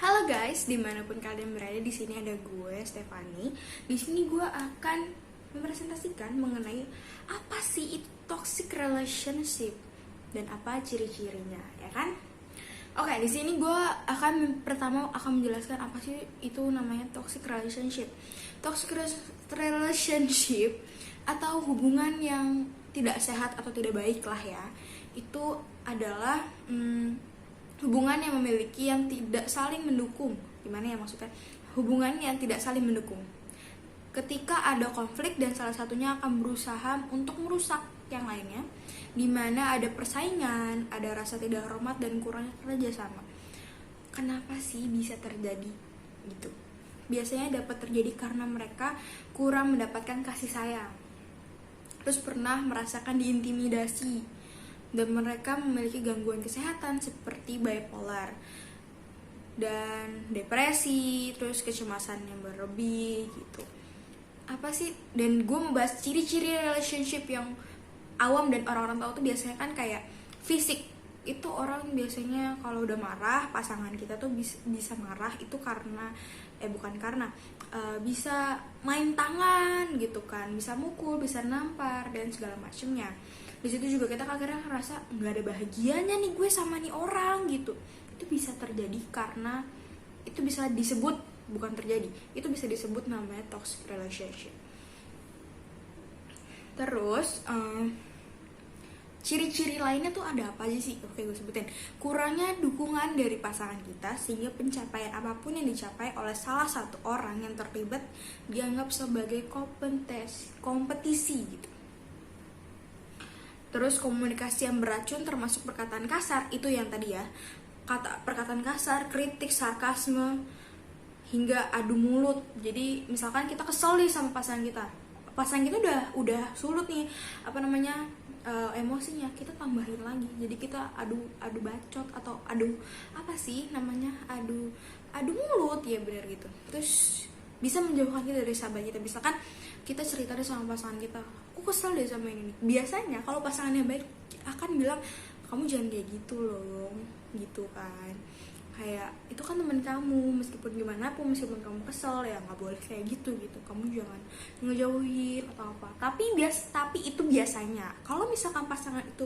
Halo guys, dimanapun kalian berada, di sini ada gue Stefani. Di sini gue akan mempresentasikan mengenai apa sih itu toxic relationship dan apa ciri-cirinya, ya kan? Oke, di sini gue pertama akan menjelaskan apa sih itu namanya toxic relationship. Toxic relationship atau hubungan yang tidak sehat atau tidak baik lah ya. Itu adalah hubungan yang memiliki yang tidak saling mendukung. Gimana ya maksudnya? Hubungan yang tidak saling mendukung. Ketika ada konflik dan salah satunya akan berusaha untuk merusak yang lainnya, di mana ada persaingan, ada rasa tidak hormat dan kurangnya kerjasama. Kenapa sih bisa terjadi gitu? Biasanya dapat terjadi karena mereka kurang mendapatkan kasih sayang, terus pernah merasakan diintimidasi, dan mereka memiliki gangguan kesehatan seperti bipolar dan depresi, terus kecemasan yang berlebih gitu. Apa sih? Dan gue membahas ciri-ciri relationship yang awam dan orang-orang tahu tuh biasanya kan kayak fisik. Itu orang biasanya kalau udah marah, pasangan kita tuh bisa marah itu karena bisa main tangan gitu kan, bisa mukul, bisa nampar dan segala macemnya. Di situ juga kita akhirnya ngerasa nggak ada bahagianya nih gue sama nih orang gitu. Itu bisa terjadi karena itu bisa disebut, bukan terjadi, itu bisa disebut namanya toxic relationship. Terus ciri-ciri lainnya tuh ada apa aja sih? Oke, gue sebutin. Kurangnya dukungan dari pasangan kita sehingga pencapaian apapun yang dicapai oleh salah satu orang yang terlibat dianggap sebagai kompetisi gitu. Terus komunikasi yang beracun termasuk perkataan kasar, itu yang tadi ya, perkataan kasar, kritik, sarkasme, hingga adu mulut. Jadi misalkan kita kesel nih sama pasangan kita udah sulut nih emosinya, kita tambahin lagi, jadi kita adu bacot atau adu mulut ya, benar gitu. Terus bisa menjauhkan kita dari sahabat kita. Misalkan kita cerita deh sama pasangan kita, aku kesel deh sama ini. Biasanya kalau pasangannya baik akan bilang, kamu jangan kayak gitu loh, gitu kan. Kayak itu kan teman kamu, meskipun gimana pun, meskipun kamu kesel ya nggak boleh kayak gitu, kamu jangan ngejauhin atau apa. Tapi itu biasanya kalau misalkan pasangan itu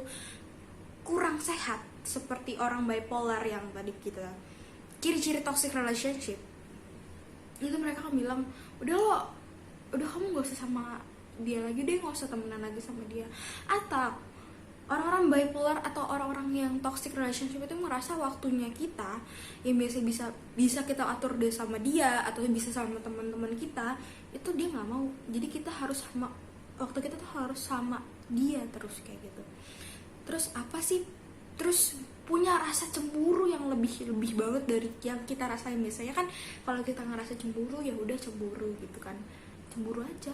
kurang sehat, seperti orang bipolar yang tadi kita, ciri-ciri toxic relationship itu, mereka akan bilang, udah kamu gak usah sama dia lagi deh, gak usah temenan lagi sama dia. Atau orang-orang bipolar atau orang-orang yang toxic relationship itu merasa waktunya kita yang biasa bisa kita atur deh sama dia atau bisa sama teman-teman kita, itu dia nggak mau. Jadi kita harus waktu kita tuh harus sama dia terus kayak gitu. Terus apa sih? Terus punya rasa cemburu yang lebih banget dari yang kita rasain. Biasanya kan kalau kita ngerasa cemburu ya udah cemburu gitu kan, cemburu aja.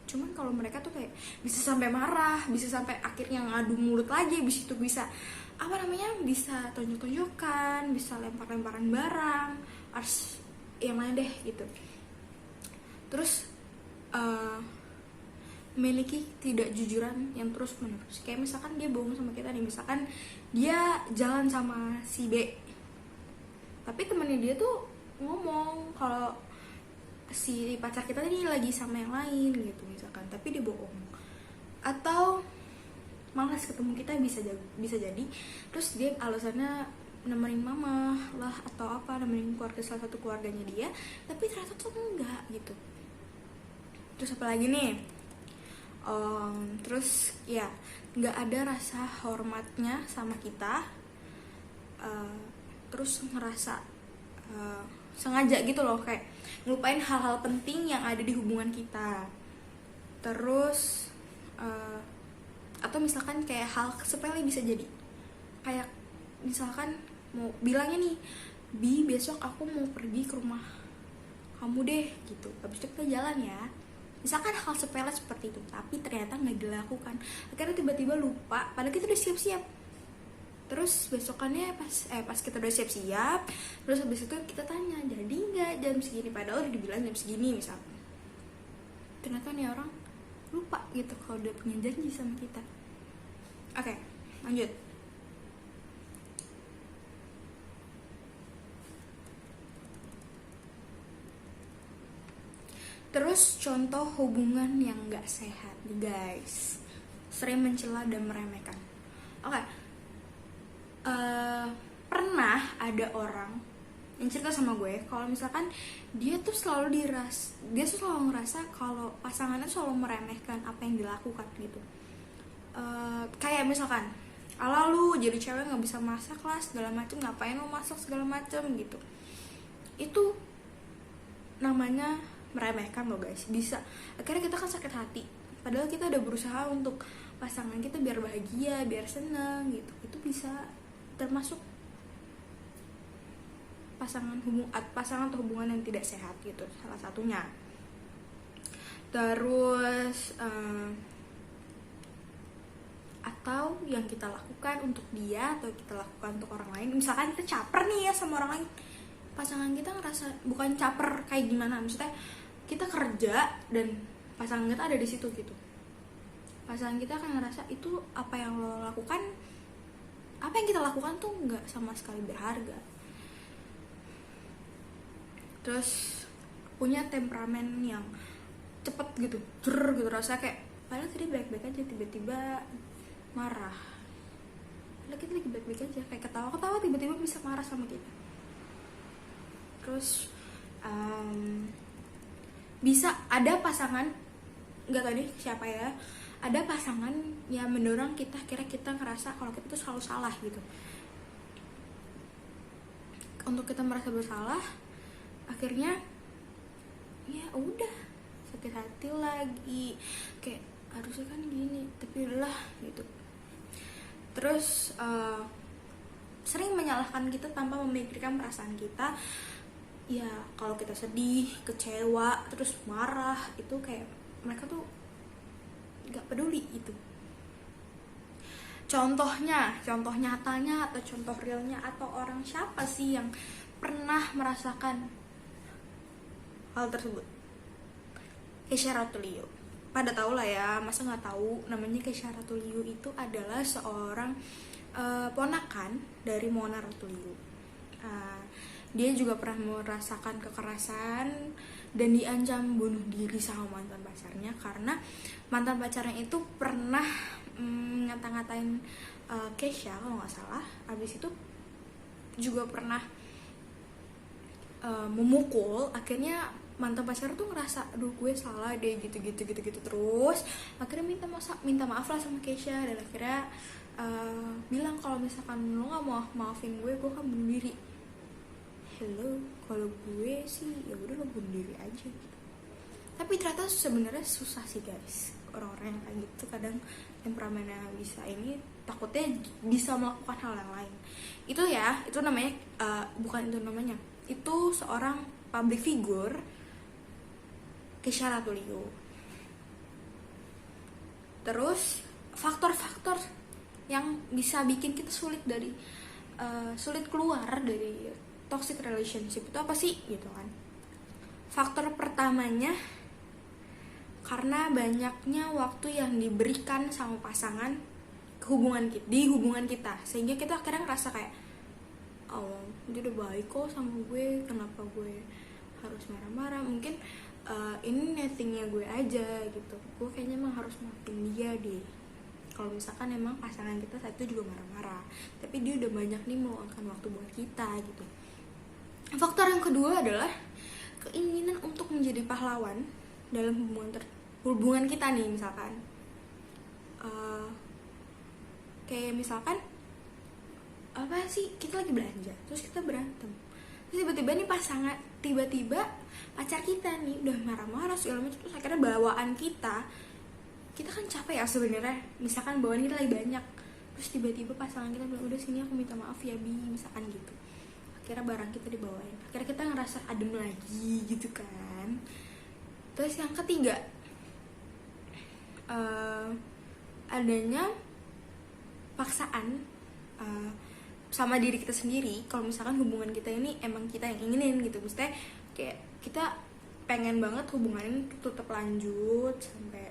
Cuman kalau mereka tuh kayak bisa sampai marah, bisa sampai akhirnya ngadu mulut lagi, bisa bisa tonjok-tonjokan, bisa lempar-lemparan barang, harus yang lain deh gitu. Terus memiliki tidak jujuran yang terus menerus. Kayak misalkan dia bohong sama kita nih, misalkan dia jalan sama si B, tapi temannya dia tuh ngomong kalau si pacar kita ini lagi sama yang lain gitu misalkan, tapi dia bohong. Atau malas ketemu kita, bisa jadi. Terus dia alasannya nemenin mama lah atau apa, nemenin salah satu keluarganya dia, tapi ternyata tuh enggak gitu. Terus apa lagi nih? Terus ya nggak ada rasa hormatnya sama kita. Terus ngerasa sengaja gitu loh, kayak ngelupain hal-hal penting yang ada di hubungan kita. Terus atau misalkan kayak hal sepele bisa jadi, kayak misalkan mau bilangnya nih, Bi, besok aku mau pergi ke rumah kamu deh gitu, habis itu kita jalan ya. Misalkan hal sepele seperti itu, tapi ternyata nggak dilakukan. Akhirnya tiba-tiba lupa, padahal kita udah siap-siap. Terus besokannya pas kita udah siap-siap, terus habis itu kita tanya, jadi nggak jam segini, padahal udah dibilang jam segini misalkan. Ternyata nih orang lupa gitu kalau udah punya janji sama kita. Oke, lanjut. Terus contoh hubungan yang gak sehat nih guys, sering mencela dan meremehkan. Oke, pernah ada orang yang cerita sama gue kalau misalkan dia tuh selalu ngerasa kalau pasangannya selalu meremehkan apa yang dilakukan gitu. Kayak misalkan, ala lu jadi cewek nggak bisa masak lah segala macem, ngapain lu masak segala macem gitu. Itu namanya meremehkan loh guys. Bisa akhirnya kita kan sakit hati, padahal kita udah berusaha untuk pasangan kita biar bahagia, biar seneng gitu. Itu bisa termasuk pasangan atau hubungan yang tidak sehat gitu, salah satunya. Terus atau yang kita lakukan untuk dia atau kita lakukan untuk orang lain. Misalkan kita caper nih ya sama orang lain, pasangan kita ngerasa, bukan caper kayak gimana, maksudnya kita kerja dan pasangan kita ada di situ gitu. Pasangan kita akan ngerasa itu apa yang lo lakukan, apa yang kita lakukan tuh nggak sama sekali berharga. Terus punya temperamen yang cepet gitu, gitu rasa kayak padahal tadi baik-baik aja tiba-tiba marah. Padahal kita lagi baik-baik aja, kayak ketawa-ketawa tiba-tiba bisa marah sama kita. Terus bisa ada pasangan, nggak tahu nih siapa ya, ada pasangan yang mendorong kita, kira kita ngerasa kalau kita tuh selalu salah gitu. Untuk kita merasa bersalah, akhirnya ya udah sakit hati lagi, kayak harusnya kan gini tapi udahlah gitu. Terus sering menyalahkan kita tanpa memikirkan perasaan kita. Ya kalau kita sedih, kecewa, terus marah, itu kayak mereka tuh gak peduli itu. Contoh nyatanya atau contoh realnya, atau orang siapa sih yang pernah merasakan hal tersebut? Kesha Ratulio. Pada tahu lah ya, masa nggak tahu namanya Kesha Ratulio itu adalah seorang ponakan dari Mona Ratulio. Dia juga pernah merasakan kekerasan dan diancam bunuh diri sama mantan pacarnya karena mantan pacarnya itu pernah ngata-ngatain Kesha kalau nggak salah. Abis itu juga pernah memukul. Akhirnya mantan pacar tuh ngerasa aduh gue salah deh gitu terus akhirnya minta maaf lah sama Kesha, dan akhirnya bilang kalau misalkan lo nggak mau maafin gue akan bunuh diri. Hello, kalau gue sih ya udah lo bunuh diri aja gitu. Tapi ternyata sebenarnya susah sih guys, orang-orang yang kayak gitu kadang temperamennya bisa ini, takutnya bisa melakukan hal yang lain. Itu ya, itu namanya bukan itu namanya, itu seorang public figure, Kesha Ratulio. Terus faktor-faktor yang bisa bikin kita sulit keluar dari toxic relationship itu apa sih gitu kan? Faktor pertamanya karena banyaknya waktu yang diberikan sama pasangan di hubungan kita, sehingga kita akhirnya ngerasa kayak oh dia udah baik kok sama gue, kenapa gue harus marah-marah? Mungkin ini nettingnya gue aja gitu, gue kayaknya emang harus maafin dia deh. Kalau misalkan emang pasangan kita saat itu juga marah-marah, tapi dia udah banyak nih meluangkan waktu buat kita gitu. Faktor yang kedua adalah keinginan untuk menjadi pahlawan dalam hubungan kita nih. Misalkan kayak misalkan apa sih, kita lagi belanja terus kita berantem, terus tiba-tiba pacar kita nih udah marah-marah segala macam, terus akhirnya bawaan kita kan capek ya sebenarnya, misalkan bawaan kita lagi banyak, terus tiba-tiba pasangan kita bilang udah sini aku minta maaf ya Bi, misalkan gitu. Akhirnya barang kita dibawain, akhirnya kita ngerasa adem lagi gitu kan. Terus yang ketiga, adanya paksaan sama diri kita sendiri. Kalau misalkan hubungan kita ini emang kita yang inginin gitu, maksudnya kayak kita pengen banget hubungan ini tetap lanjut sampai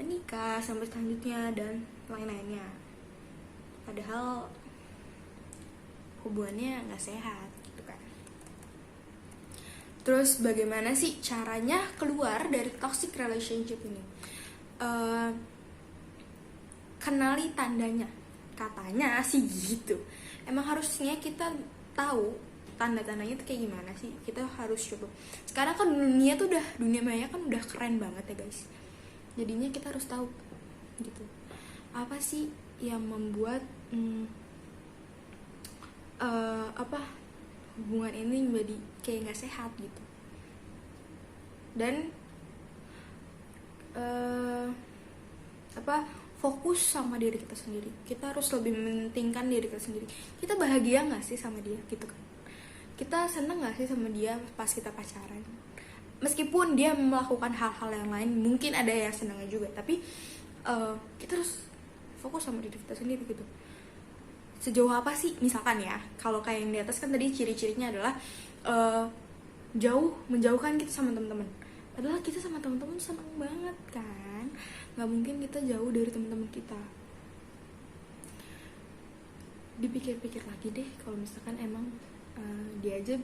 menikah, sampai selanjutnya dan lain-lainnya, padahal hubungannya nggak sehat gitu kan. Terus bagaimana sih caranya keluar dari toxic relationship ini? Kenali tandanya, katanya sih gitu. Emang harusnya kita tahu tanda-tandanya tuh kayak gimana sih. Kita harus coba. Sekarang kan dunia maya kan udah keren banget ya guys. Jadinya kita harus tahu gitu. Apa sih yang membuat hubungan ini menjadi kayak nggak sehat gitu. Dan fokus sama diri kita sendiri. Kita harus lebih mementingkan diri kita sendiri. Kita bahagia nggak sih sama dia gitu kan? Kita seneng nggak sih sama dia pas kita pacaran? Meskipun dia melakukan hal-hal yang lain, mungkin ada yang senangnya juga, tapi kita harus fokus sama diri kita sendiri gitu. Sejauh apa sih, misalkan ya, kalau kayak yang di atas kan tadi ciri-cirinya adalah menjauhkan kita sama teman-teman. Padahal kita sama teman-teman senang banget kan, nggak mungkin kita jauh dari teman-teman kita. Dipikir-pikir lagi deh, kalau misalkan emang dia aja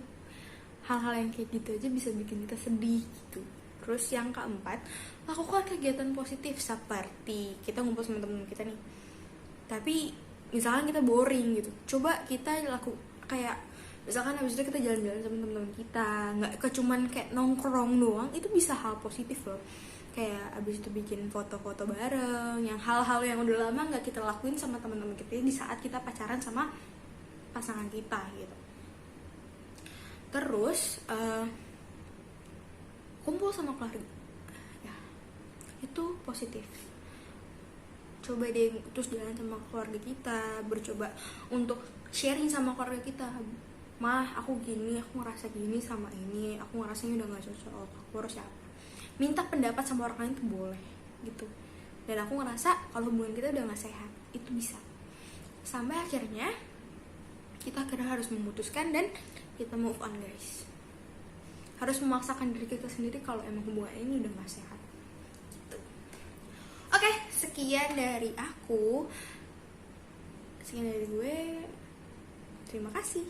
hal-hal yang kayak gitu aja bisa bikin kita sedih gitu. Terus yang keempat, lakukan kegiatan positif seperti kita ngumpul sama teman-teman kita nih. Tapi misalkan kita boring gitu, coba kita kayak misalkan habis itu kita jalan-jalan sama teman-teman kita, nggak cuman kayak nongkrong doang, itu bisa hal positif loh. Kayak abis itu bikin foto-foto bareng, yang hal-hal yang udah lama nggak kita lakuin sama teman-teman kita di saat kita pacaran sama pasangan kita gitu. Terus kumpul sama keluarga ya, itu positif. Coba deh terus jalan sama keluarga kita, bercoba untuk sharing sama keluarga kita. Mah, aku gini, aku ngerasa gini sama ini, aku ngerasanya udah gak cocok, aku harus apa. Minta pendapat sama orang lain tuh boleh gitu. Dan aku ngerasa kalau hubungan kita udah gak sehat, itu bisa. Sampai akhirnya kita harus memutuskan dan kita move on guys. Harus memaksakan diri kita sendiri kalau emang hubungan ini udah gak sehat gitu. Oke, sekian dari aku. Sekian dari gue. Terima kasih.